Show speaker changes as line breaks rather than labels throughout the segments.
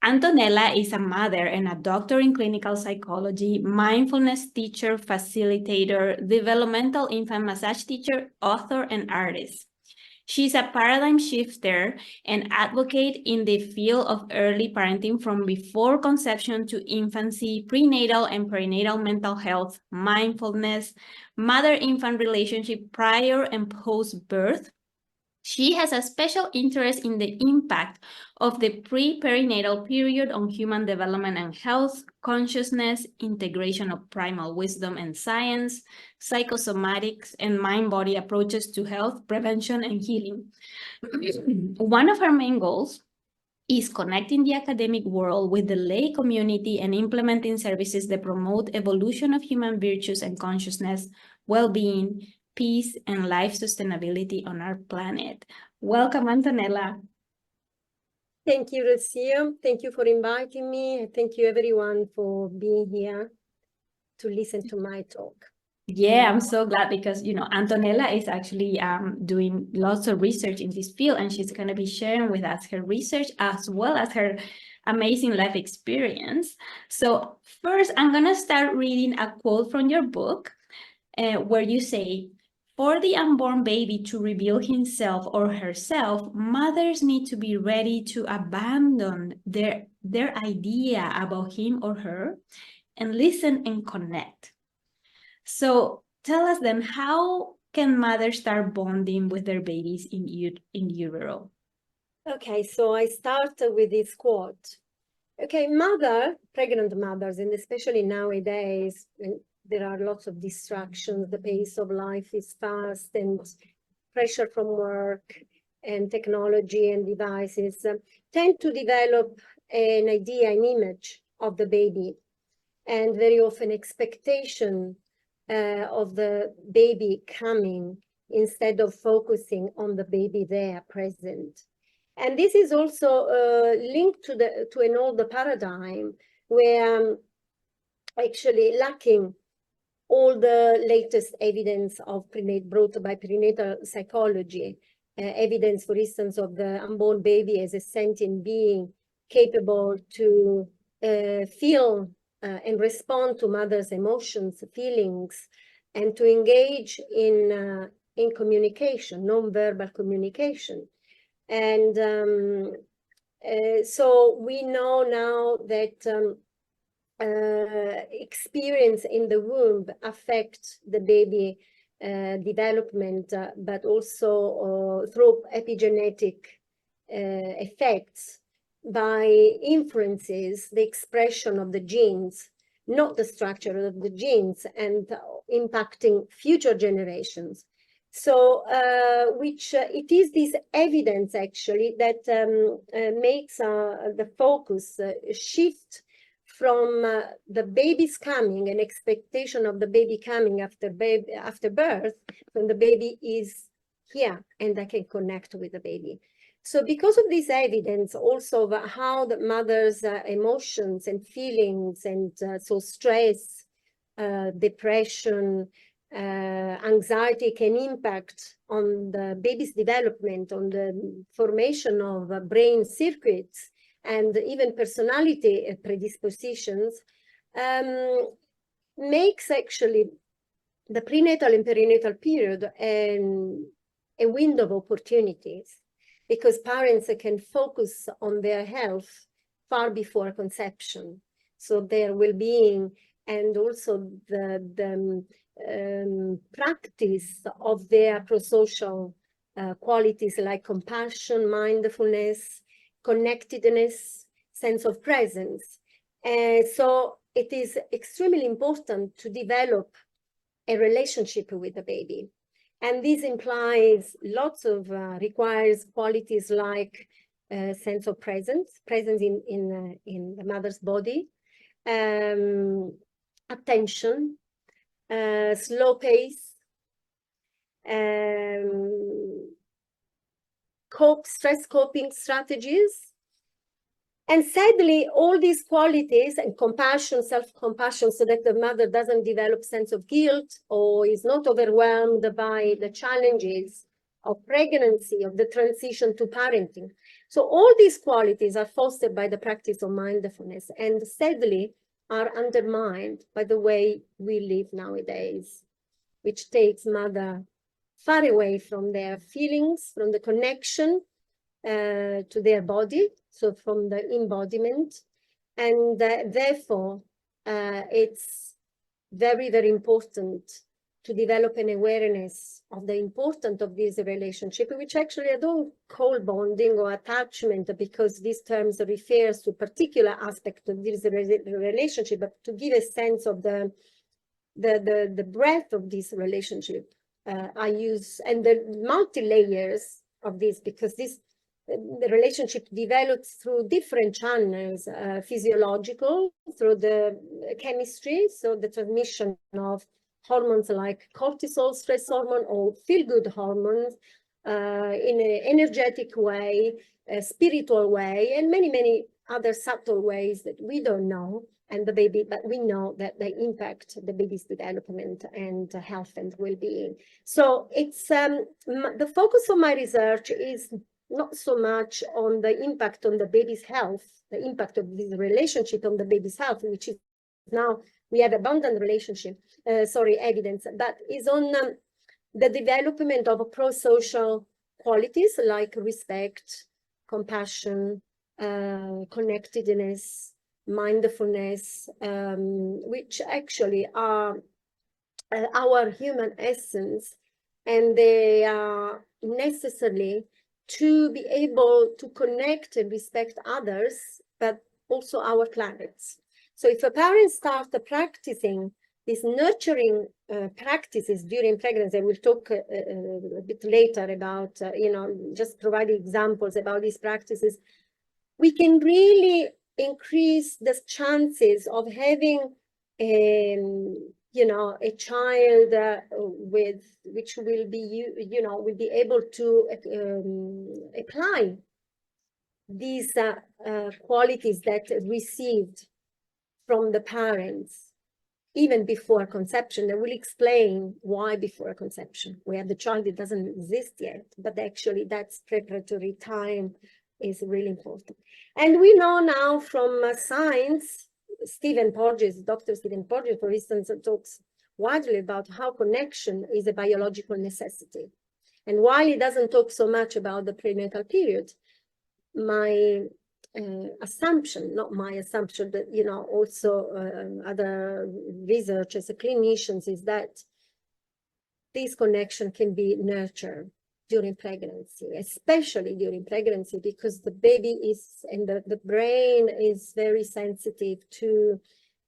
Antonella is a mother and a doctor in clinical psychology, mindfulness teacher, facilitator, developmental infant massage teacher, author, and artist. She's a paradigm shifter and advocate in the field of early parenting from before conception to infancy, prenatal and perinatal mental health, mindfulness, mother-infant relationship prior and post-birth. She has a special interest in the impact of the pre-perinatal period on human development and health, consciousness, integration of primal wisdom and science, psychosomatics, and mind-body approaches to health, prevention, and healing. One of her main goals is connecting the academic world with the lay community and implementing services that promote evolution of human virtues and consciousness, well-being, peace, and life sustainability on our planet. Welcome, Antonella.
Thank you, Rocio. Thank you for inviting me. Thank you, everyone, for being here to listen to my talk.
Yeah, I'm so glad because, Antonella is actually doing lots of research in this field, and she's going to be sharing with us her research as well as her amazing life experience. So first, I'm going to start reading a quote from your book where you say, "For the unborn baby to reveal himself or herself, mothers need to be ready to abandon their idea about him or her and listen and connect." So tell us then, how can mothers start bonding with their babies in utero?
Okay, so I start with this quote. Okay, pregnant mothers, and especially nowadays, there are lots of distractions, the pace of life is fast, and pressure from work and technology and devices tend to develop an idea, an image of the baby, and very often expectation of the baby coming instead of focusing on the baby there present. And this is also linked to an older paradigm where actually lacking all the latest evidence of brought by prenatal psychology, evidence, for instance, of the unborn baby as a sentient being capable to feel and respond to mother's emotions, feelings, and to engage in communication, non-verbal communication. And so we know now that experience in the womb affect the baby development, but also through epigenetic effects by influences the expression of the genes, not the structure of the genes, and impacting future generations. So which it is this evidence actually that makes the focus shift from the baby's coming, an expectation of the baby coming after birth, when the baby is here and I can connect with the baby. So because of this evidence also of how the mother's emotions and feelings and so stress, depression, anxiety can impact on the baby's development, on the formation of brain circuits, and even personality predispositions, makes actually the prenatal and perinatal period a window of opportunities, because parents can focus on their health far before conception. So their well-being and also the practice of their prosocial qualities like compassion, mindfulness, connectedness, sense of presence. So it is extremely important to develop a relationship with the baby. And this implies requires qualities like sense of presence in the mother's body, attention, slow pace, stress coping strategies. And sadly, all these qualities and compassion, self-compassion, so that the mother doesn't develop sense of guilt or is not overwhelmed by the challenges of pregnancy, of the transition to parenting. So all these qualities are fostered by the practice of mindfulness and sadly are undermined by the way we live nowadays, which takes mother far away from their feelings, from the connection to their body, so from the embodiment. And therefore, it's very, very important to develop an awareness of the importance of this relationship, which actually I don't call bonding or attachment, because these terms refers to particular aspect of this relationship, but to give a sense of the breadth of this relationship. I use, and the multi-layers of this, because the relationship develops through different channels, physiological, through the chemistry, so the transmission of hormones like cortisol, stress hormone, or feel-good hormones, in an energetic way, a spiritual way, and many, many other subtle ways that we don't know, and the baby, but we know that they impact the baby's development and health and well-being. So it's the focus of my research is not so much on the impact on the baby's health, the impact of this relationship on the baby's health, which is now we have abundant evidence, but is on the development of pro-social qualities like respect, compassion, connectedness, mindfulness, which actually are our human essence, and they are necessarily to be able to connect and respect others, but also our planets. So if a parent starts practicing these nurturing practices during pregnancy, we'll talk a bit later about, just provide examples about these practices, we can really increase the chances of having a child which will be able to apply these qualities that received from the parents even before conception. I will explain why before conception. We have the child, it doesn't exist yet, but actually that's preparatory time is really important. And we know now from science, Dr. Stephen Porges, for instance, talks widely about how connection is a biological necessity. And while he doesn't talk so much about the prenatal period, my assumption, not my assumption, but also other researchers, clinicians, is that this connection can be nurtured during pregnancy, especially during pregnancy, because the baby is, and the brain is very sensitive to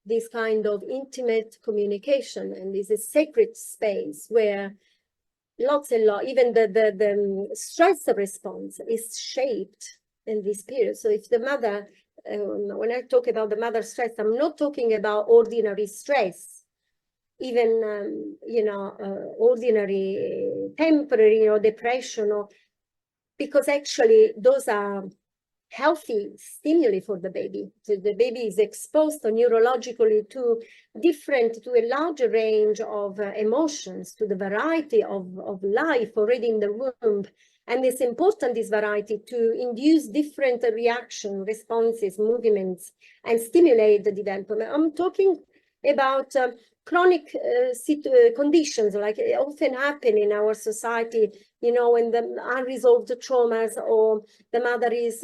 this kind of intimate communication, and is a sacred space where even the stress response is shaped in this period. So if the mother, when I talk about the mother stress, I'm not talking about ordinary stress, even ordinary temporary depression, because actually those are healthy stimuli for the baby. So the baby is exposed neurologically to a larger range of emotions, to the variety of life already in the womb. And it's important, this variety, to induce different reaction, responses, movements, and stimulate the development. I'm talking about chronic conditions, like often happen in our society, when the unresolved traumas, or the mother is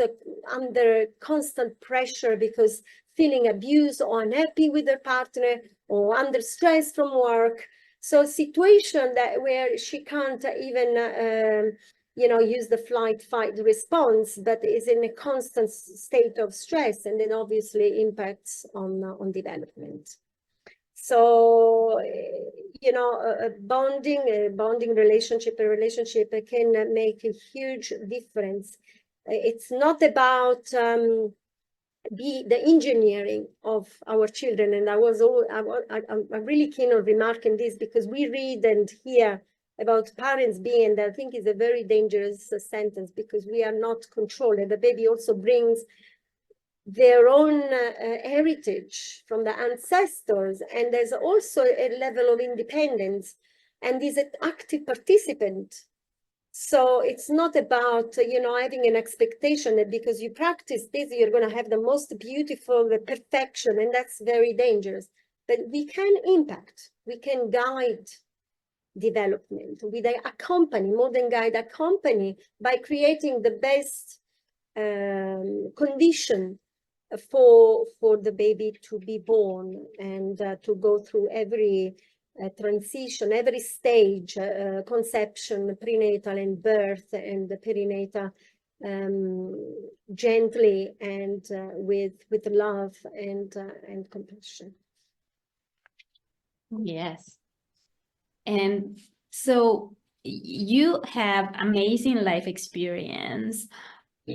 under constant pressure because feeling abused or unhappy with their partner, or under stress from work. So situation where she can't even use the flight-fight response, but is in a constant state of stress, and then obviously impacts on development. So, a bonding relationship can make a huge difference. It's not about the engineering of our children, and I'm really keen on remarking this, because we read and hear about parents being, and I think is a very dangerous sentence, because we are not controlled, and the baby also brings their own heritage from the ancestors, and there's also a level of independence, and is an active participant So it's not about, having an expectation that because you practice this, you're going to have the most beautiful, the perfection, and that's very dangerous. But we can impact, we can guide development, we accompany, more than guide, accompany by creating the best condition for the baby to be born and to go through every transition, every stage, conception, prenatal and birth, and the perinatal, gently and with love and compassion.
Yes. And so you have amazing life experience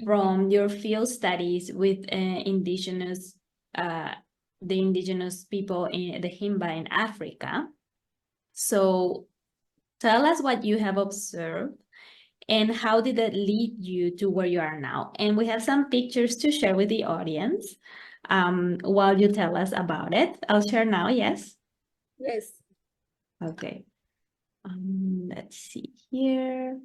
from your field studies with the indigenous people in the Himba in Africa. So tell us what you have observed and how did that lead you to where you are now? And we have some pictures to share with the audience while you tell us about it. I'll share now, yes?
Yes.
Okay. Let's see here.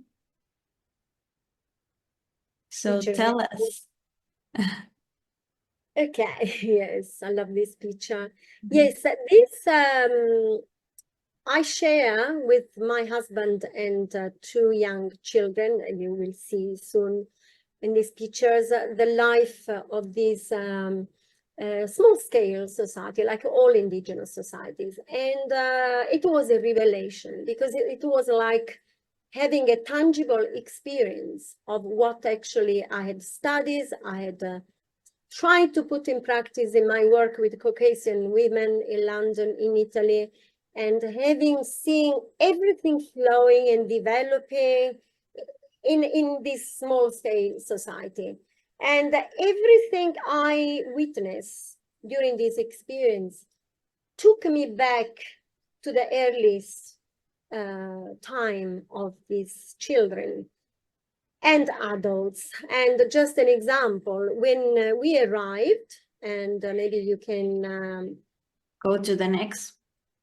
So
Pictures.
tell us.
Okay, yes, I love this picture. Yes, this I share with my husband and two young children, and you will see soon in these pictures, the life of this small-scale society, like all indigenous societies. And it was a revelation because it was like having a tangible experience of what actually I had studied, I had tried to put in practice in my work with Caucasian women in London, in Italy, and having seen everything flowing and developing in this small scale society. And everything I witnessed during this experience took me back to the earliest time of these children and adults. And just an example, when we arrived, and maybe you can
go to the next.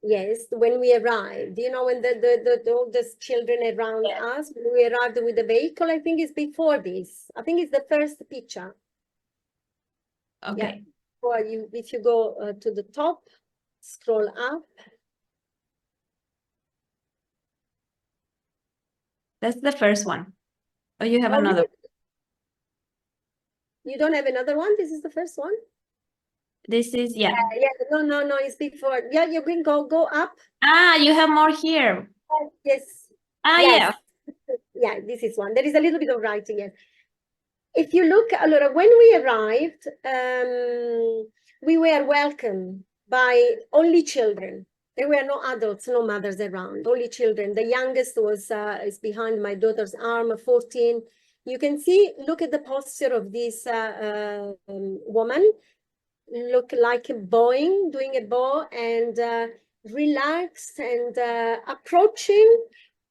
Yes, when we arrived, when the oldest children around us, when we arrived with the vehicle, I think it's before this. I think it's the first picture.
Okay.
Yeah. Or if you go to the top, scroll up.
That's the first one. Oh, you have another.
You don't have another one? This is the first one?
This is, yeah.
No, it's before. Yeah, you can go up.
Ah, you have more here.
Yes.
Ah,
yes.
yeah.
Yeah, this is one. There is a little bit of writing, yes. If you look, allora, when we arrived, we were welcomed by only children. There were no adults, no mothers around, only children. The youngest was is behind my daughter's arm, 14. You can see, look at the posture of this woman. Look like a bowing, doing a bow, and relaxed and approaching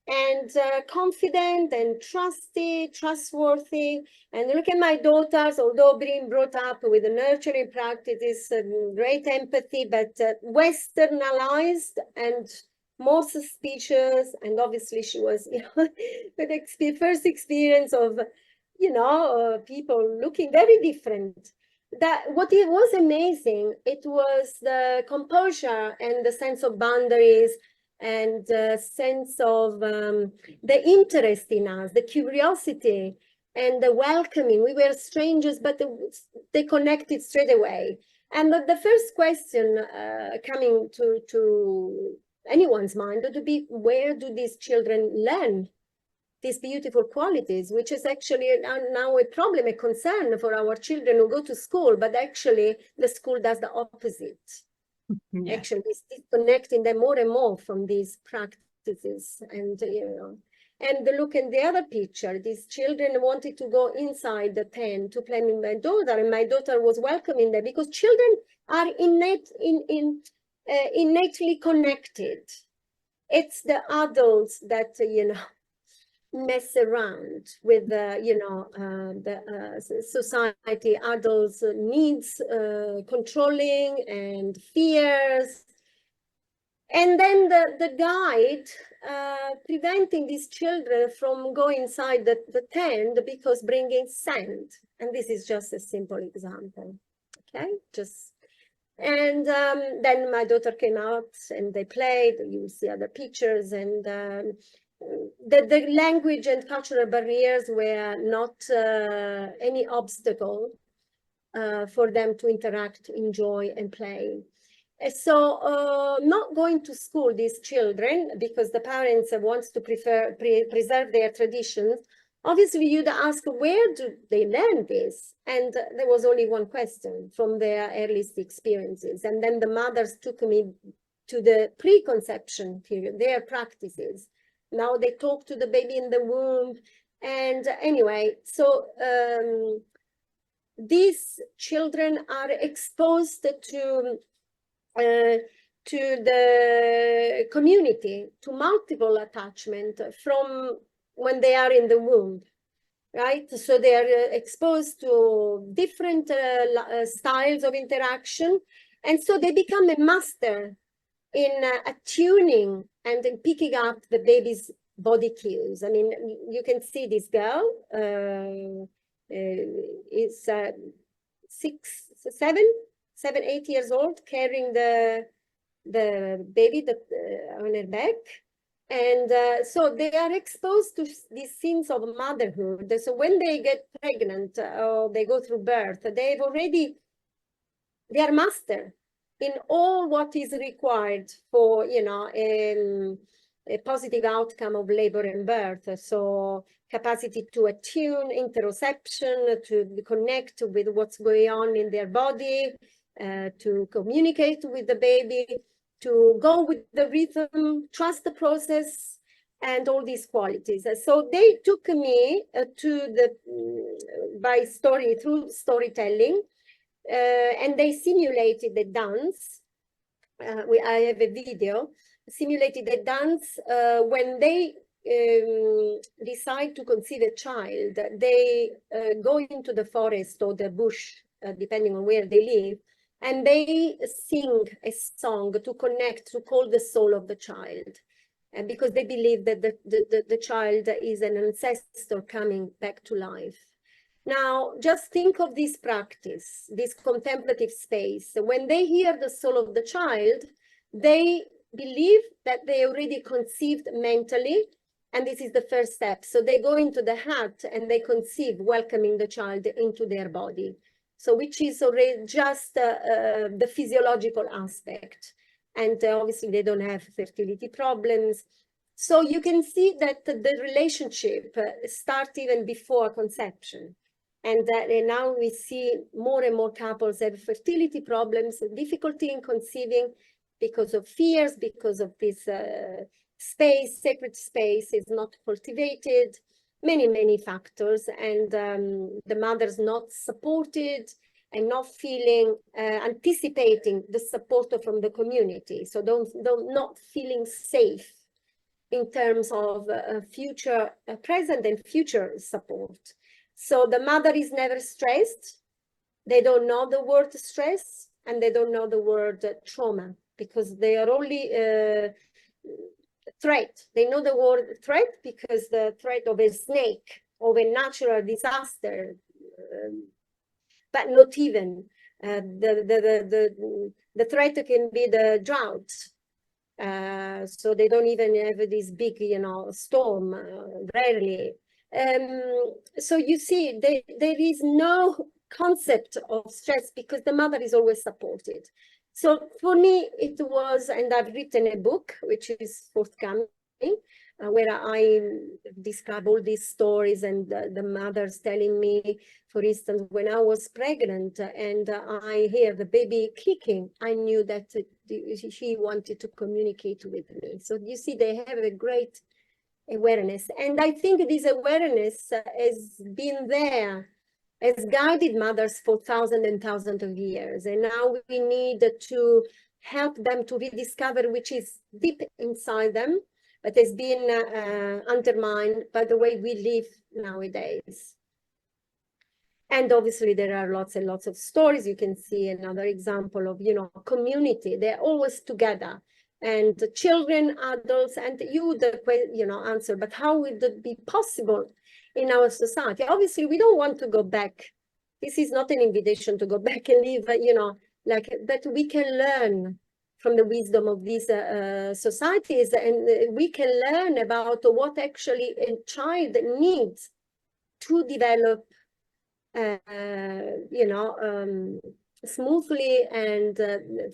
and confident and trustworthy. And look at my daughters, although being brought up with a nurturing practices, great empathy, but westernized and more suspicious. And obviously she was, with the first experience of, people looking very different. What it was amazing, it was the composure and the sense of boundaries and sense of the interest in us, the curiosity and the welcoming. We were strangers, but they connected straight away. And the first question coming to anyone's mind would be, where do these children learn these beautiful qualities, which is actually now a problem, a concern for our children who go to school, but actually the school does the opposite. Yeah. Actually, it's disconnecting them more and more from these practices. And, and look at the other picture. These children wanted to go inside the tent to play with my daughter, and my daughter was welcoming them because children are innately connected. It's the adults that, mess around with the society, adults needs, controlling and fears, And then the guide preventing these children from going inside the tent because bringing sand. And this is just a simple example. Okay, just. And then my daughter came out and they played. You see other pictures, and the language and cultural barriers were not any obstacle for them to interact, enjoy, and play. So not going to school, these children, because the parents want to preserve their traditions. Obviously, you'd ask, where do they learn this? And there was only one question from their earliest experiences. And then the mothers took me to the preconception period, their practices. Now they talk to the baby in the womb. And anyway, so these children are exposed to the community, to multiple attachment from when they are in the womb, right? So they are exposed to different styles of interaction. And so they become a master in attuning and in picking up the baby's body cues. I mean, you can see this girl is 7, 8 years old, carrying the baby on her back. And so they are exposed to these scenes of motherhood. So when they get pregnant or they go through birth, they are master in all what is required for, you know, a positive outcome of labor and birth. So capacity to attune, interoception, to connect with what's going on in their body, to communicate with the baby, to go with the rhythm, trust the process, and all these qualities. So they took me through storytelling, and they simulated the dance. I have a video, simulated the dance when they decide to conceive a child. They go into the forest or the bush, depending on where they live, and they sing a song to connect, to call the soul of the child. And because they believe that the child is an ancestor coming back to life. Now, just think of this practice, this contemplative space. When they hear the soul of the child, they believe that they already conceived mentally, and this is the first step. So they go into the heart and they conceive, welcoming the child into their body. So which is already just the physiological aspect. And obviously they don't have fertility problems. So you can see that the relationship starts even before conception. And now we see more and more couples have fertility problems, difficulty in conceiving because of fears, because of this sacred space is not cultivated, many factors, and the mother's not supported and not feeling, anticipating the support from the community. So not feeling safe in terms of future, present and future support. So the mother is never stressed. They don't know the word stress, and they don't know the word trauma, because they are only threat. They know the word threat because the threat of a snake, of a natural disaster, but not even. The threat can be the drought. So they don't even have this big, storm, rarely. So you see, there is no concept of stress because the mother is always supported. So for me, it was, and I've written a book, which is forthcoming, where I describe all these stories, and the mothers telling me, for instance, when I was pregnant and I hear the baby kicking, I knew that she wanted to communicate with me. So you see, they have a great awareness. And I think this awareness has been there, has guided mothers for thousands and thousands of years. And now we need to help them to rediscover which is deep inside them, but has been undermined by the way we live nowadays. And obviously there are lots and lots of stories. You can see another example of, community. They're always together. and the children, adults, and you, answer, but how would it be possible in our society? Obviously, we don't want to go back. This is not an invitation to go back and live, but we can learn from the wisdom of these societies, and we can learn about what actually a child needs to develop, smoothly, and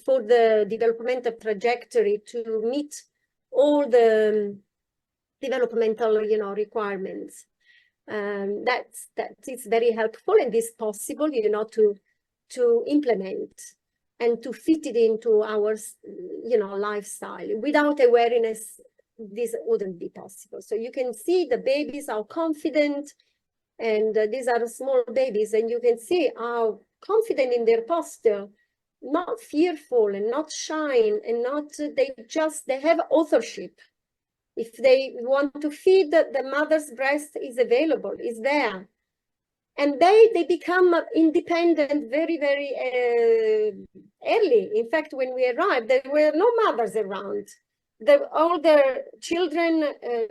for the developmental trajectory to meet all the developmental, requirements. That is very helpful, and is possible, to implement and to fit it into our, lifestyle. Without awareness, this wouldn't be possible. So you can see the babies are confident, and these are small babies, and you can see how confident in their posture, not fearful and not shy, and not, they have authorship. If they want to feed, the mother's breast is available, is there. And they become independent very, very early. In fact, when we arrived, there were no mothers around. The older children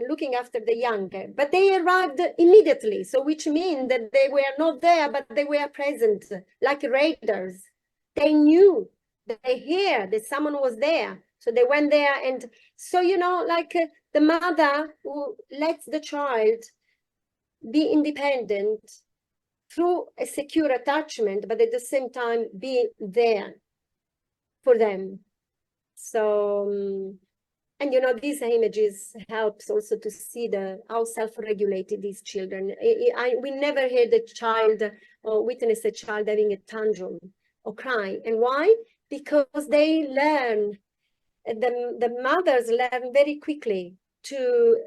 looking after the younger, but they arrived immediately. So which means that they were not there, but they were present, like raiders. They knew, they hear that someone was there. So they went there. And so, the mother who lets the child be independent through a secure attachment, but at the same time be there for them. So, and these images helps also to see how self-regulated these children. We never had a child or witness a child having a tantrum or cry. And why? Because they learn, the mothers learn very quickly to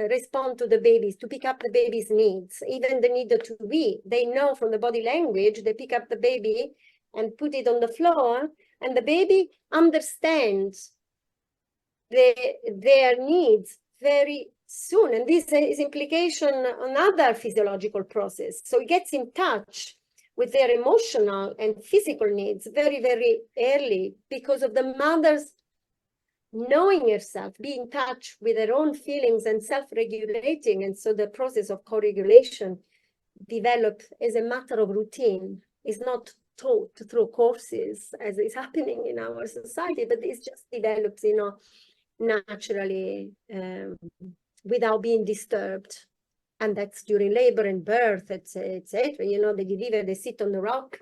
respond to the babies, to pick up the baby's needs, even the need to wee. They know from the body language, they pick up the baby and put it on the floor, and the baby understands their needs very soon. And this is implication on other physiological process. So it gets in touch with their emotional and physical needs very, very early, because of the mother's knowing herself, being in touch with her own feelings and self-regulating. And so the process of co-regulation develops as a matter of routine. It's not taught through courses as is happening in our society, but it just develops, naturally, without being disturbed. And that's during labor and birth, etc. They deliver, they sit on the rock,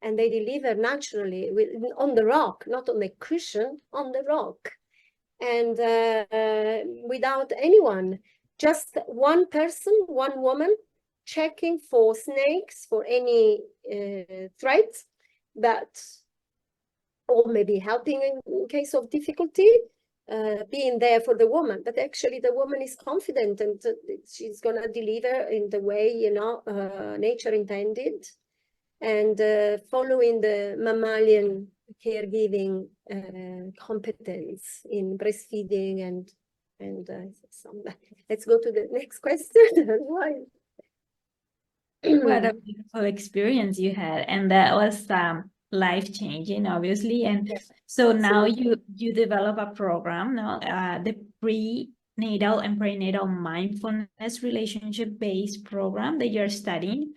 and they deliver naturally on the rock, not on the cushion, on the rock. And without anyone, just one person, one woman, checking for snakes, for any threats, or maybe helping in case of difficulty, being there for the woman. But actually the woman is confident, and she's gonna deliver in the way, nature intended, and following the mammalian caregiving competence in breastfeeding and let's go to the next question.
What a beautiful experience you had, and that was life-changing, obviously. And
Yes.
so now you develop a program now, the prenatal and perinatal mindfulness relationship-based program that you're studying.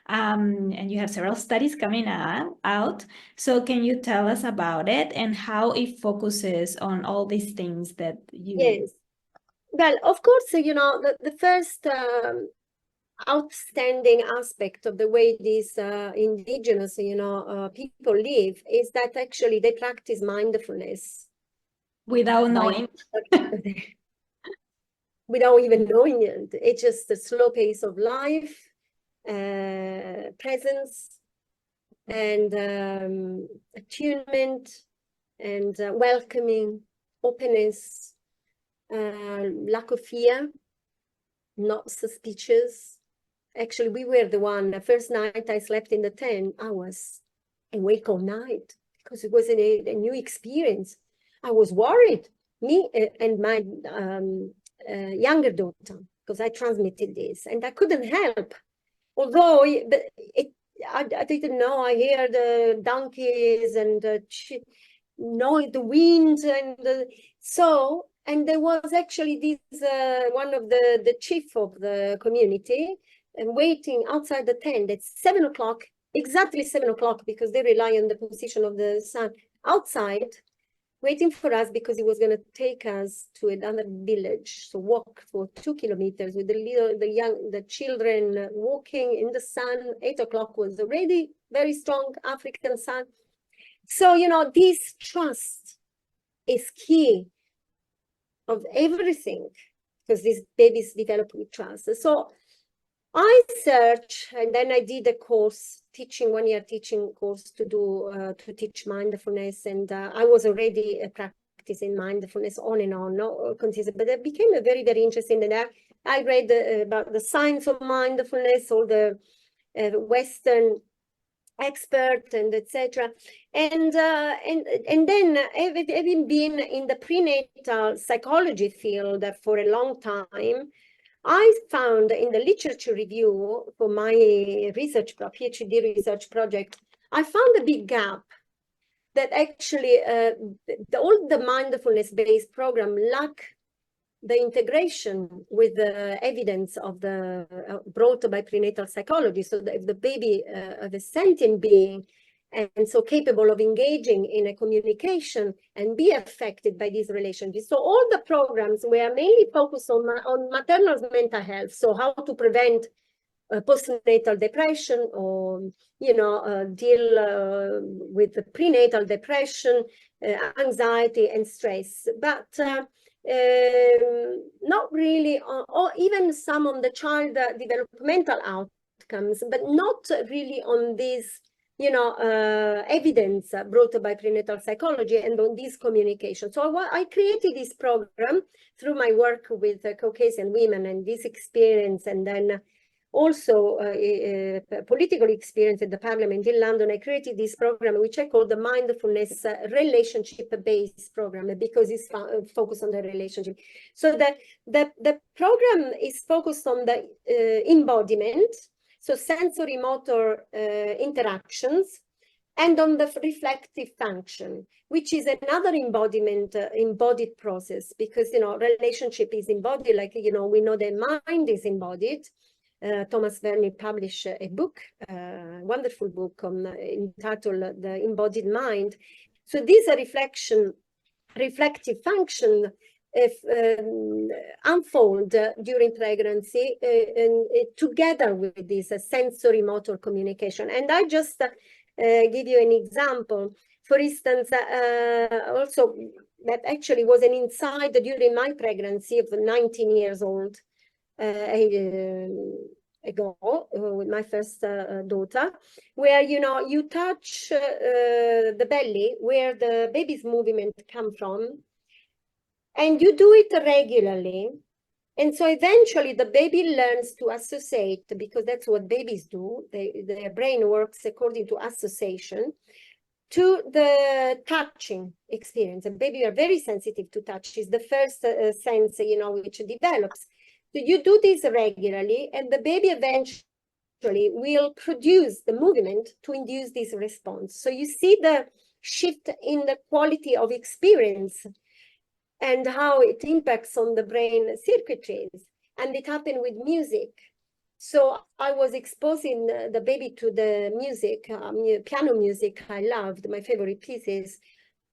And you have several studies coming out. So can you tell us about it and how it focuses on all these things that you...
Yes. Well, of course, the first outstanding aspect of the way these indigenous, people live is that actually they practice mindfulness.
Without knowing.
Without even knowing it. It's just a slow pace of life, presence, and attunement, and welcoming, openness, lack of fear, not suspicious. Actually, we were the first night I slept in the tent, I was awake all night because it was a new experience. I was worried, me and my younger daughter, because I transmitted this, and I couldn't help. Although I didn't know, I hear the donkeys and the wind, and there was actually this one of the chief of the community and waiting outside the tent at 7 o'clock, exactly 7 o'clock, because they rely on the position of the sun, outside waiting for us, because he was going to take us to another village, so walk for 2 kilometers with the children walking in the sun. 8 o'clock was already very strong African sun. So, this trust is key of everything, because these babies develop with trust. So I searched, and then I did a course, 1-year teaching course to teach mindfulness. And I was already practicing mindfulness on and on, not consistent, but it became a very, very interesting. And I read about the science of mindfulness, all the Western expert and etc. And then having been in the prenatal psychology field for a long time, I found in the literature review for my PhD research project, I found a big gap that actually all the mindfulness-based program lack the integration with the evidence of the brought by prenatal psychology. So that if the baby of a sentient being, and so capable of engaging in a communication and be affected by these relationships. So all the programs were mainly focused on maternal mental health. So how to prevent postnatal depression, or deal with the prenatal depression, anxiety and stress, but not really, or even some on the child developmental outcomes, but not really on these evidence brought by prenatal psychology and on this communication. So I created this program through my work with Caucasian women and this experience, and then also political experience at the parliament in London. I created this program, which I call the mindfulness relationship-based program, because it's focused on the relationship. So the program is focused on the embodiment, so sensory motor interactions, and on the reflective function, which is another embodied process, because, relationship is embodied, like, we know that mind is embodied. Thomas Verney published a book, wonderful book entitled The Embodied Mind. So this reflective function unfold during pregnancy together with this sensory motor communication. And I just give you an example. For instance, also that actually was an insight during my pregnancy of 19 years old ago with my first daughter, where you touch the belly where the baby's movement come from, and you do it regularly. And so eventually the baby learns to associate, because that's what babies do. Their brain works according to association, to the touching experience. And baby are very sensitive to touch. It's the first sense, which develops. So you do this regularly, and the baby eventually will produce the movement to induce this response. So you see the shift in the quality of experience and how it impacts on the brain circuitries. And it happened with music. So I was exposing the baby to the music, piano music I loved, my favorite pieces,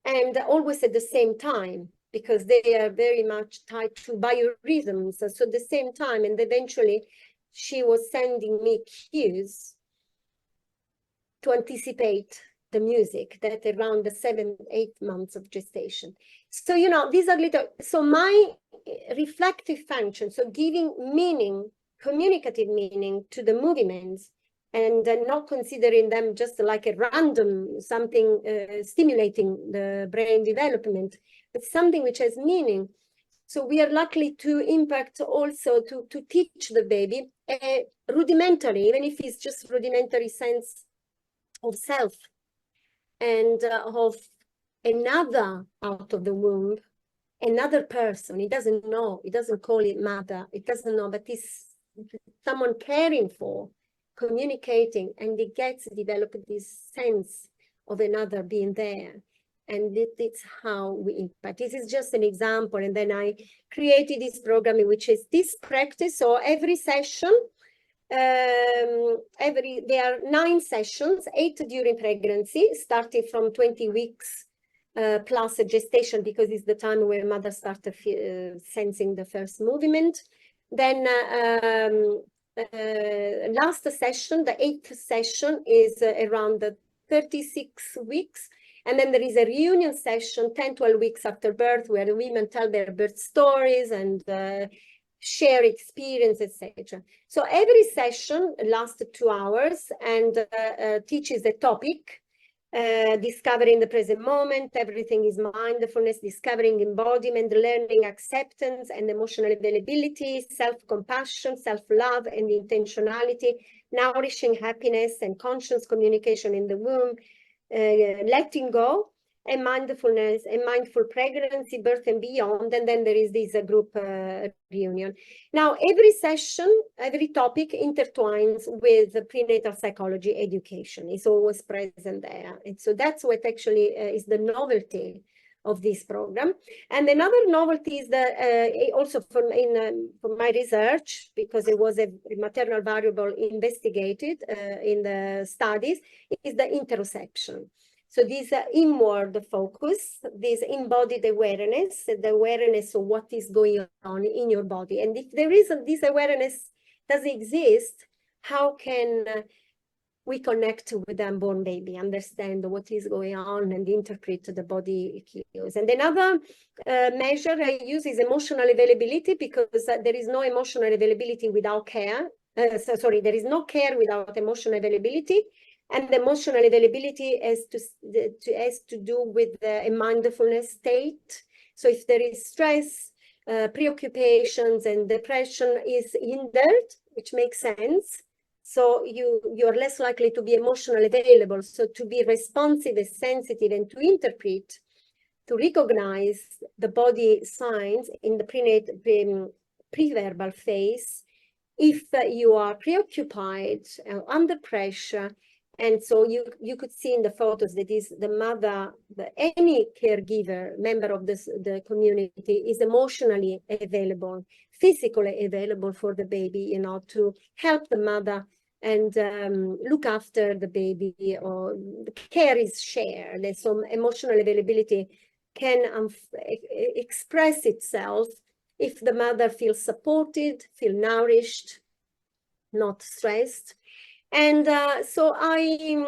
and always at the same time, because they are very much tied to biorhythms. So at the same time, and eventually she was sending me cues to anticipate the music that around the 7-8 months of gestation. So, these are little, so my reflective function, so giving meaning, communicative meaning to the movements, and not considering them just like a random something stimulating the brain development, but something which has meaning. So we are likely to impact also to teach the baby a rudimentary, even if it's just rudimentary sense of self, and of another out of the womb, another person. It doesn't know, it doesn't call it mother, it doesn't know, but it's someone caring for, communicating, and it gets developed this sense of another being there. and it's how we impact. This is just an example, and then I created this program, which is this practice. So every session, there are 9 sessions, 8 during pregnancy, starting from 20 weeks plus a gestation, because it's the time where mother starts sensing the first movement. Then last session, the 8th session, is around the 36 weeks. And then there is a reunion session 10-12 weeks after birth, where the women tell their birth stories and share experience, etc. So every session lasts 2 hours and teaches a topic. Discovering the present moment, everything is mindfulness, discovering embodiment, learning acceptance and emotional availability, self-compassion, self-love and intentionality, nourishing happiness and conscious communication in the womb, letting go, and mindfulness and mindful pregnancy, birth and beyond. And then there is this group reunion. Now, every session, every topic intertwines with the prenatal psychology education. It's always present there. And so that's what actually is the novelty of this program. And another novelty is that also from my research, because it was a maternal variable investigated in the studies, is the interoception. So this inward focus, this embodied awareness, the awareness of what is going on in your body. And if there isn't, this awareness doesn't exist, how can we connect with the unborn baby, understand what is going on and interpret the body cues? And another measure I use is emotional availability, because there is no emotional availability without care. There is no care without emotional availability. And the emotional availability has to do with a mindfulness state. So if there is stress, preoccupations, and depression is hindered, which makes sense. So you're less likely to be emotionally available. So to be responsive and sensitive and to interpret, to recognize the body signs in the pre-verbal phase, if you are preoccupied, under pressure. And so you could see in the photos that is the mother, any caregiver, member of the community is emotionally available, physically available for the baby, to help the mother and look after the baby, or the care is shared. And so emotional availability can express itself if the mother feels supported, feel nourished, not stressed. And so I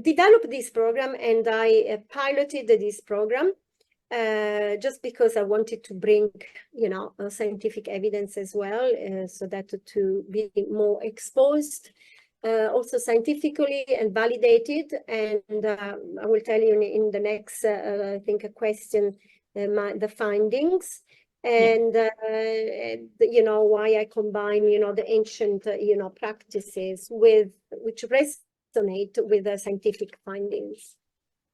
developed this program, and I piloted this program just because I wanted to bring, scientific evidence as well, so that to be more exposed, also scientifically and validated. And I will tell you in the next, I think, a question, the findings. And, why I combine, the ancient, practices which resonate with the scientific findings.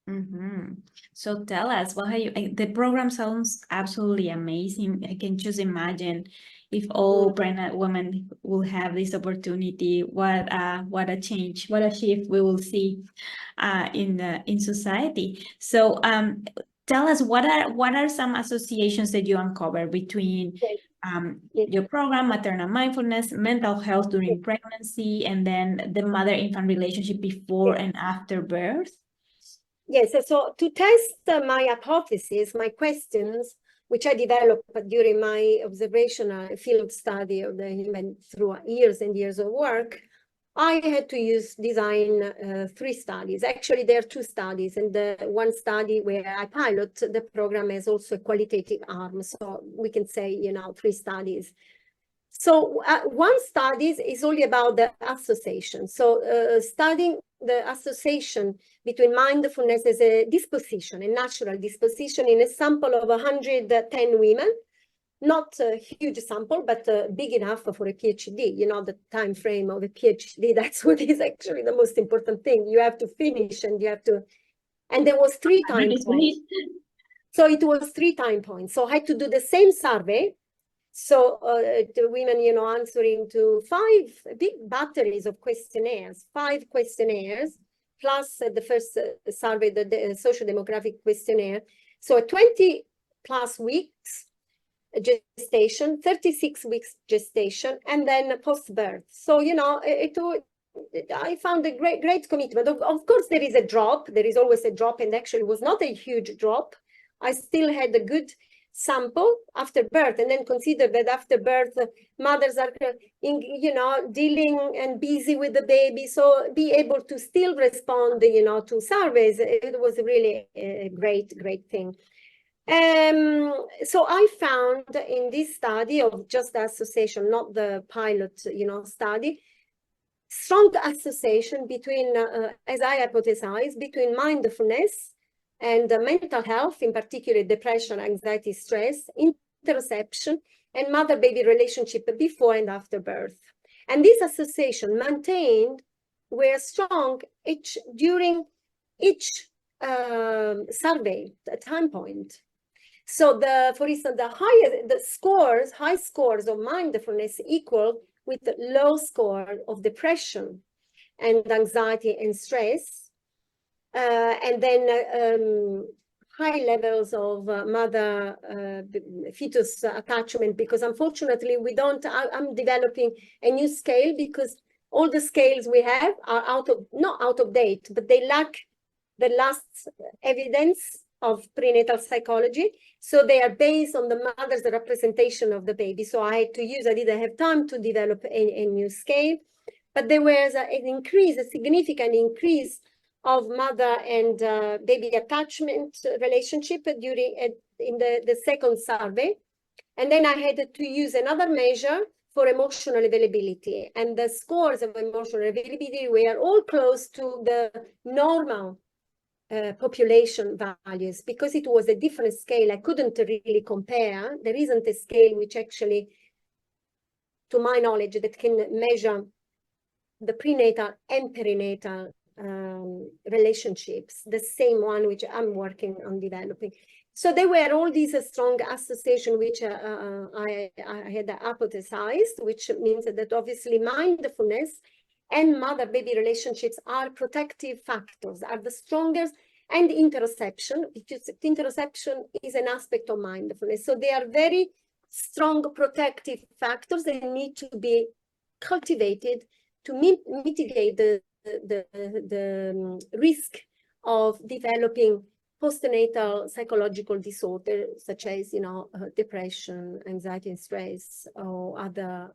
Mm-hmm. So tell us, the program sounds absolutely amazing. I can just imagine if all pregnant women will have this opportunity, what a change, what a shift we will see in society. So tell us, what are some associations that you uncover between your program, maternal mindfulness, mental health during pregnancy, and then the mother-infant relationship before and after birth?
Yes, so to test my hypothesis, my questions, which I developed during my observational field study of the human through years and years of work, I had to design 3 studies. Actually, there are 2 studies, and the one study where I pilot the program has also a qualitative arm. So we can say, 3 studies. So one study is only about the association. So studying the association between mindfulness as a disposition, a natural disposition, in a sample of 110 women. Not a huge sample, but big enough for a PhD. The time frame of a PhD, that's what is actually the most important thing. You have to finish, and you have to, and there was 3 time points. So it was 3 time points. So I had to do the same survey. So the women, answering to 5 big batteries of questionnaires, 5 questionnaires, plus the first survey, the social demographic questionnaire. So 20 plus weeks gestation, 36 weeks gestation, and then post-birth. So, you know, I found a great commitment. Of course, there is a drop. There is always a drop, and actually it was not a huge drop. I still had a good sample after birth, and then consider that after birth, mothers are, you know, dealing and busy with the baby. So be able to still respond, you know, to surveys. It was really a great thing. So I found in this study of just the association, not the pilot, you know, study, strong association between, as I hypothesized, between mindfulness and mental health, in particular depression, anxiety, stress, interoception, and mother-baby relationship before and after birth. And this association maintained were strong during each survey time point. So for instance, high scores of mindfulness equal with the low score of depression and anxiety and stress, and then high levels of mother fetus attachment, because unfortunately I'm developing a new scale, because all the scales we have are not out of date, but they lack the last evidence of prenatal psychology. So they are based on the mother's representation of the baby. So I didn't have time to develop a new scale, but there was a significant increase of mother and baby attachment relationship in the second survey. And then I had to use another measure for emotional availability. And the scores of emotional availability were all close to the normal population values, because it was a different scale. I couldn't really compare. There isn't a scale which actually, to my knowledge, that can measure the prenatal and perinatal relationships, the same one which I'm working on developing. So there were all these strong associations which I had hypothesized, which means that obviously mindfulness and mother-baby relationships are protective factors, are the strongest, and interoception, because interoception is an aspect of mindfulness. So they are very strong protective factors that need to be cultivated to mitigate the risk of developing postnatal psychological disorders, such as, you know, depression, anxiety and stress, or other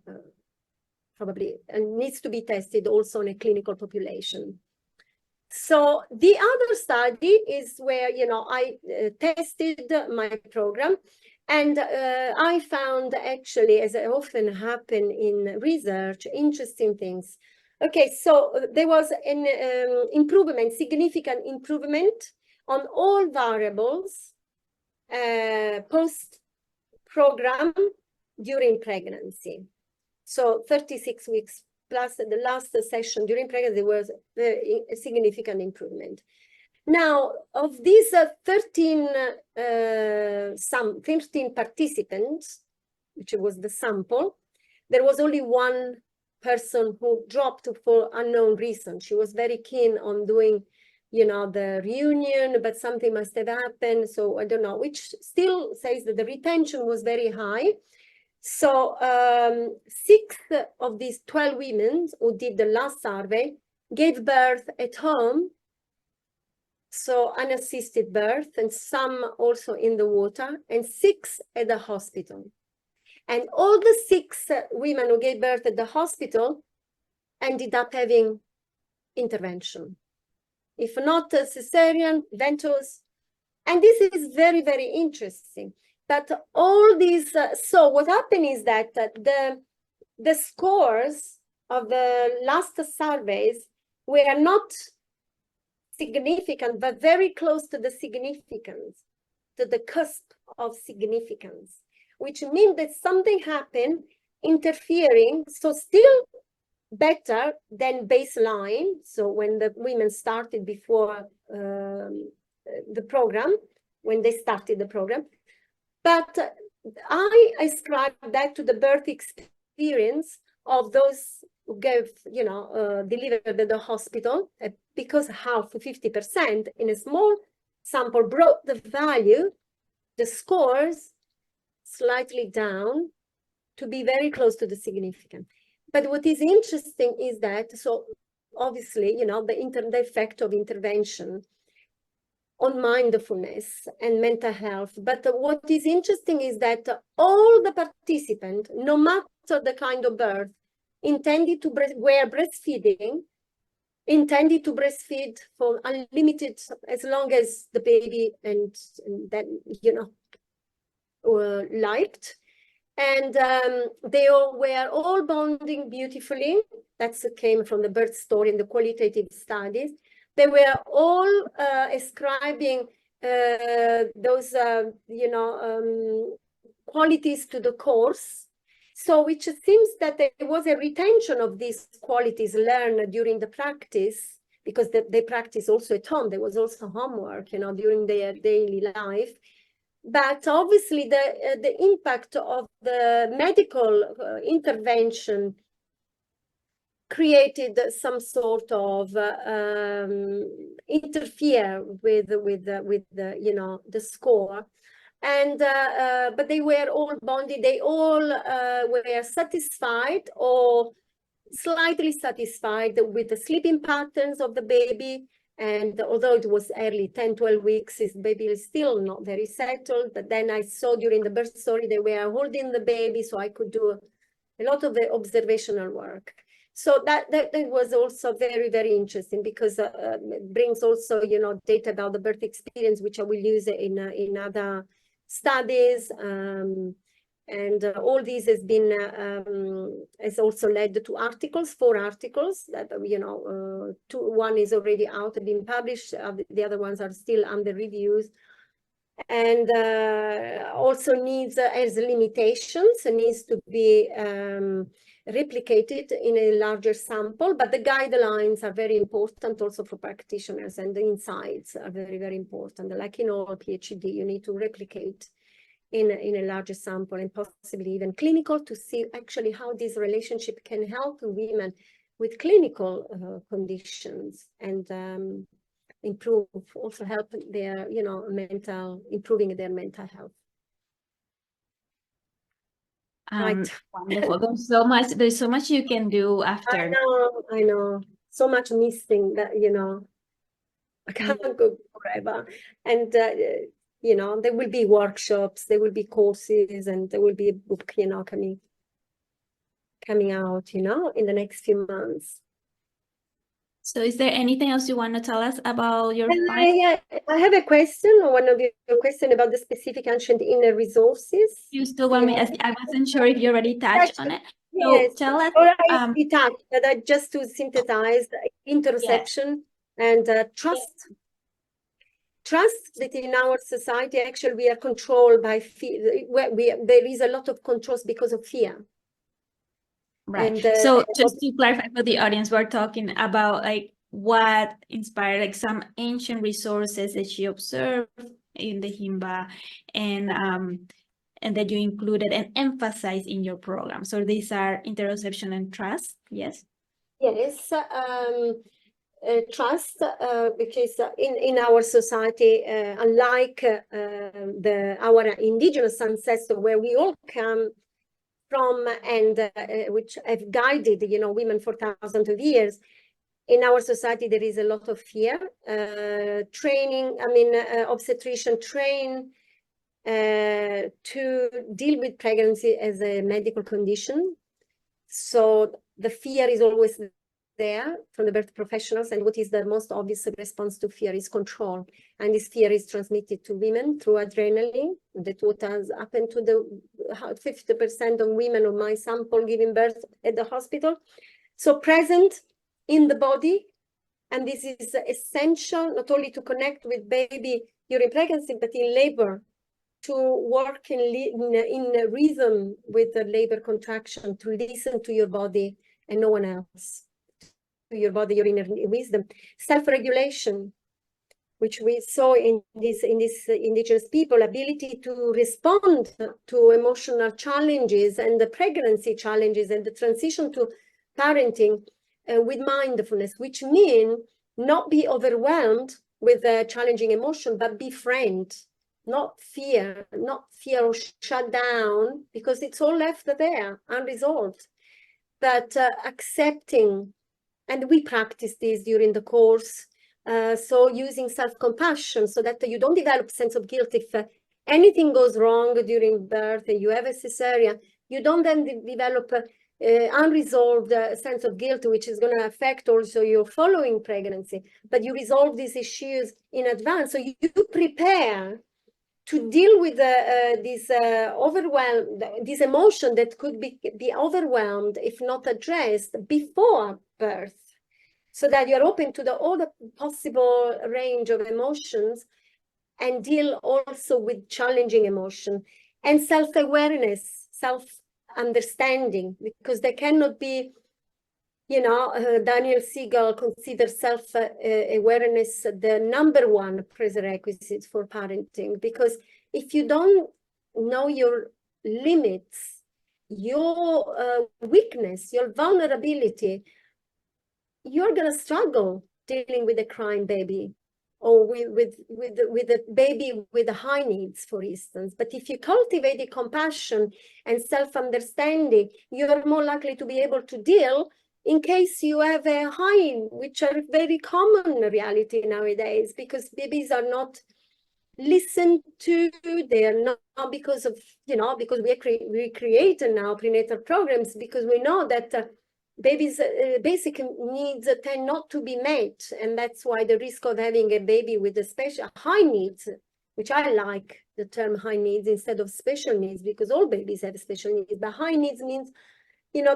probably, and needs to be tested also in a clinical population. So the other study is where, you know, I tested my program, and I found, actually, as often happen in research, interesting things. Okay, so there was an improvement, significant improvement on all variables post-program during pregnancy. So 36 weeks plus the last session during pregnancy, there was a significant improvement. Now, of these 13 participants, which was the sample, there was only one person who dropped for unknown reason. She was very keen on doing, you know, the reunion, but something must have happened. So I don't know, which still says that the retention was very high. So 6 of these 12 women who did the last survey gave birth at home, so unassisted birth, and some also in the water, and 6 at the hospital. And all the 6 women who gave birth at the hospital ended up having intervention. If not cesarean, ventose. And this is very, very interesting. But all these, so what happened is that the scores of the last surveys were not significant, but very close to the significance, to the cusp of significance, which means that something happened interfering, so still better than baseline. So when the women started before the program, when they started the program, but I ascribe that to the birth experience of those gave, delivered at the hospital, because half, 50% in a small sample brought the value, the scores slightly down to be very close to the significant. But what is interesting is that, so obviously, the effect of intervention on mindfulness and mental health. But what is interesting is that all the participants, no matter the kind of birth, intended to were breastfeeding, intended to breastfeed for unlimited, as long as the baby and then, liked. And they were all bonding beautifully. That came from the birth story and the qualitative studies. They were all ascribing those, qualities to the course. So which seems that there was a retention of these qualities learned during the practice, because they practice also at home. There was also homework, during their daily life. But obviously the impact of the medical intervention created some sort of interfere with the score. And but they were all bonded. They all were satisfied or slightly satisfied with the sleeping patterns of the baby. And although it was early, 10, 12 weeks, his baby is still not very settled. But then I saw during the birth story, they were holding the baby, so I could do a lot of the observational work. So that was also very, very interesting, because it brings also, data about the birth experience, which I will use in other studies. And all this has been has also led to articles, 4 articles that one is already out and been published. The other ones are still under reviews, and also has limitations and needs to be replicated in a larger sample. But the guidelines are very important also for practitioners, and the insights are very, very important. Like in all PhD, you need to replicate in a larger sample, and possibly even clinical, to see actually how this relationship can help women with clinical conditions, and also help their, improving their mental health. Right.
Wonderful. There's so much you can do after.
I know. So much missing that, I can't go forever. And there will be workshops, there will be courses, and there will be a book, coming out, in the next few months.
So is there anything else you want to tell us about your
I have a question, or one of your question about the specific ancient inner resources.
You still want me to ask? I wasn't sure if you already touched on it.
Yes.
So tell us.
Or I touched, but just to synthesize, interoception and trust. Trust that in our society, actually, we are controlled by fear. There is a lot of controls because of fear.
Right.
And,
so just to clarify for the audience, we're talking about like what inspired, like some ancient resources that she observed in the Himba, and that you included and emphasized in your program. So these are interoception and trust. Yes.
Yes. Trust, because in our society, unlike our indigenous ancestors, where we all come from, and which have guided, women for thousands of years, in our society there is a lot of fear. Training, obstetrician train to deal with pregnancy as a medical condition. So the fear is always there from the birth professionals, and what is the most obvious response to fear is control, and this fear is transmitted to women through adrenaline. That's what has happened to the 50% of women of my sample giving birth at the hospital. So present in the body, and this is essential not only to connect with baby during pregnancy, but in labor, to work in rhythm with the labor contraction, to listen to your body and no one else. To your body, your inner wisdom. Self-regulation, which we saw in this indigenous people, ability to respond to emotional challenges and the pregnancy challenges and the transition to parenting with mindfulness, which mean not be overwhelmed with a challenging emotion, but befriend, not fear or shut down, because it's all left there unresolved, but accepting. And we practice this during the course. So using self-compassion so that you don't develop sense of guilt if anything goes wrong during birth and you have a cesarean, you don't then develop unresolved sense of guilt, which is going to affect also your following pregnancy. But you resolve these issues in advance. So you prepare to deal with this overwhelm, this emotion that could be overwhelmed if not addressed before birth, so that you're open to all the possible range of emotions and deal also with challenging emotion and self-awareness, self-understanding, because there cannot be, Daniel Siegel considers self-awareness the number one prerequisite for parenting, because if you don't know your limits, your weakness, your vulnerability, you're going to struggle dealing with a crying baby or with a baby with high needs, for instance. But if you cultivate the compassion and self-understanding, you're more likely to be able to deal in case you have a high, which are very common reality nowadays, because babies are not listened to. They are not because of, because we create now prenatal programs, because we know that babies' basic needs tend not to be met. And that's why the risk of having a baby with a special high needs, which I like the term high needs instead of special needs, because all babies have special needs, but high needs means,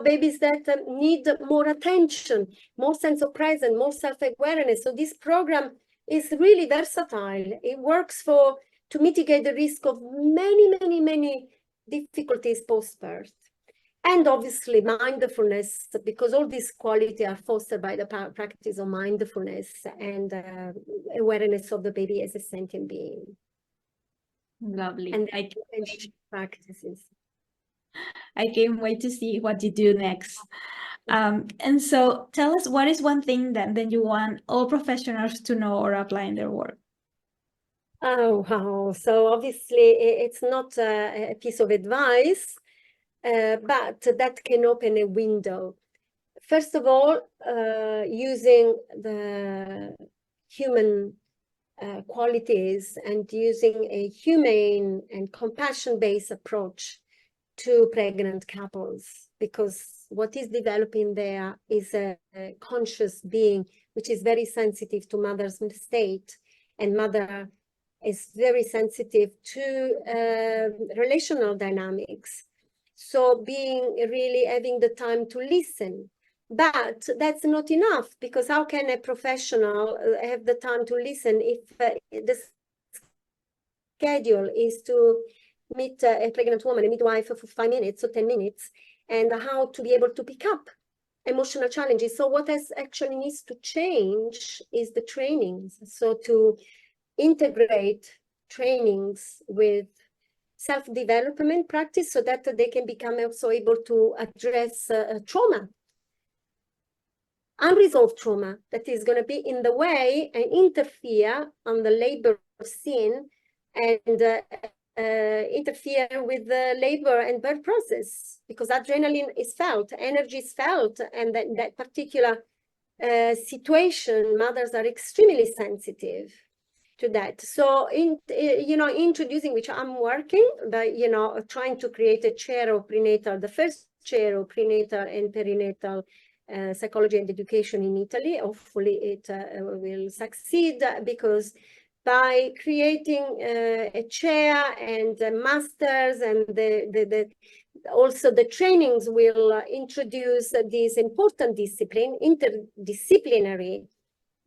babies that need more attention, more sense of presence, more self-awareness. So this program is really versatile. It works to mitigate the risk of many difficulties post-birth. And obviously mindfulness, because all these qualities are fostered by the practice of mindfulness and awareness of the baby as a sentient being.
Lovely.
And practices.
I can't wait to see what you do next. And so tell us, what is one thing that you want all professionals to know or apply in their work?
Oh, wow. So obviously it's not a piece of advice, but that can open a window. First of all, using the human qualities and using a humane and compassion-based approach to pregnant couples, because what is developing there is a conscious being which is very sensitive to mother's state, and mother is very sensitive to relational dynamics. So having the time to listen. But that's not enough, because how can a professional have the time to listen if the schedule is to meet a pregnant woman, a midwife, for 5 minutes or 10 minutes, and how to be able to pick up emotional challenges. So what actually needs to change is the trainings. So to integrate trainings with self-development practice so that they can become also able to address trauma, unresolved trauma that is going to be in the way and interfere on the labor scene and interfere with the labor and birth process, because adrenaline is felt, energy is felt, and that particular situation, mothers are extremely sensitive to that. So introducing, which I'm working, but trying to create a chair of prenatal, the first chair of prenatal and perinatal psychology and education in Italy. Hopefully it will succeed, because by creating a chair and masters, and also the trainings will introduce this important discipline, interdisciplinary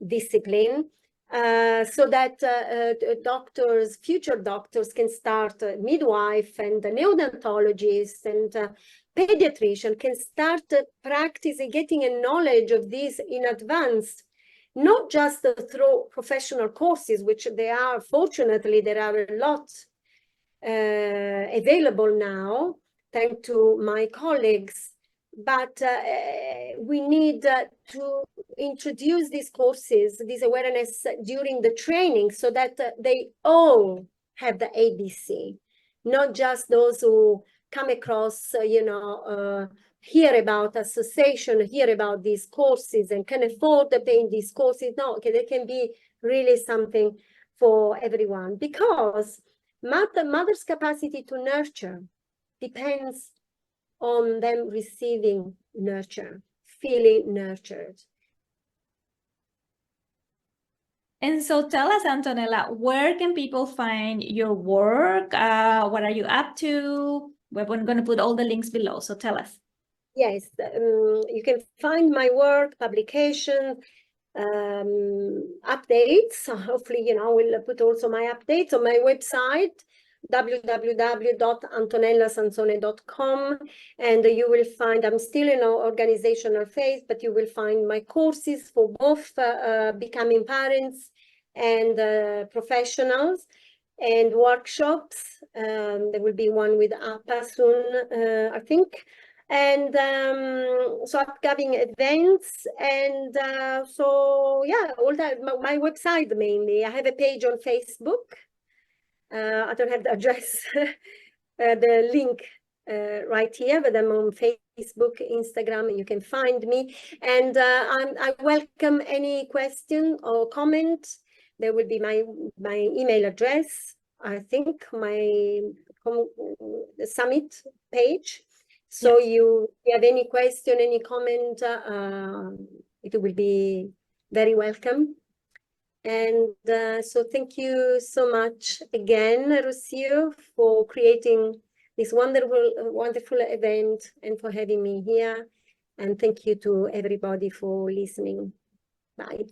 discipline, so that doctors, future doctors, can start, midwife and neonatologists and pediatrician can start practicing, getting a knowledge of this in advance, not just through professional courses, which fortunately, there are a lot available now, thanks to my colleagues, but we need to introduce these courses, this awareness during the training, so that they all have the ABC, not just those who come across, hear about association, hear about these courses and can afford to pay these courses. No, okay, they can be really something for everyone, because mother's capacity to nurture depends on them receiving nurture, feeling nurtured.
And so tell us, Antonella, where can people find your work? What are you up to? We're going to put all the links below, so tell us.
Yes, you can find my work, publication, updates. Hopefully, we'll put also my updates on my website, www.antonellasansone.com, and you will find, I'm still in our organizational phase, but you will find my courses for both becoming parents and professionals, and workshops. There will be one with APA soon, I think. And so upcoming events, and so yeah, all that, my website mainly. I have a page on Facebook. I don't have the address, the link right here, but I'm on Facebook, Instagram, and you can find me. And I welcome any question or comment. There will be my email address, I think, the summit page. So yes. You have any question, any comment, it will be very welcome. And so thank you so much again, Rocio, for creating this wonderful event and for having me here. And thank you to everybody for listening. Bye.